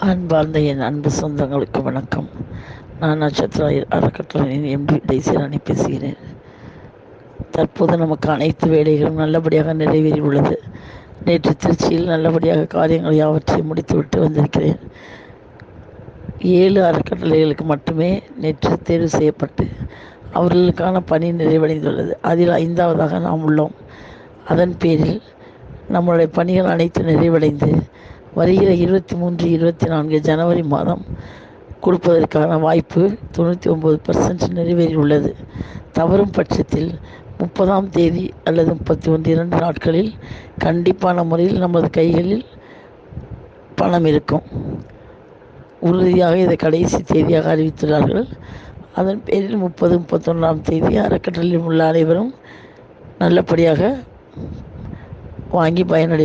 அன்பார்ந்த என் அன்பு சொந்தங்களுக்கு வணக்கம். நான் நட்சத்திர அறக்கட்டளையின் எம்பி டெய்சிராணி பேசுகிறேன். தற்போது நமக்கு அனைத்து வேலைகளும் நல்லபடியாக நிறைவேறி உள்ளது. நேற்று திருச்சியில் நல்லபடியாக காரியங்கள் யாவற்றையும் முடித்துவிட்டு வந்திருக்கிறேன். 7 அறக்கட்டளைகளுக்கு மட்டுமே நேற்று தேர்வு செய்யப்பட்டு அவர்களுக்கான பணி நிறைவடைந்துள்ளது. அதில் 5வதாக நாம் உள்ளோம். அதன் பேரில் நம்முடைய பணிகள் அனைத்து நிறைவடைந்து வருகிற 23, 24 ஜனவரி மாதம் கொடுப்பதற்கான வாய்ப்பு 99% நிறைவேறியுள்ளது. தவறும் பட்சத்தில் 30ஆம் தேதி அல்லது 31 2 நாட்களில் கண்டிப்பான முறையில் நமது கைகளில் பணம் இருக்கும். உறுதியாக இதை கடைசி தேதியாக அறிவித்துள்ளார்கள். அதன் பேரில் 30, 31ஆம் தேதி அறக்கட்டளையில் உள்ள அனைவரும் நல்லபடியாக வாங்கி பயனடை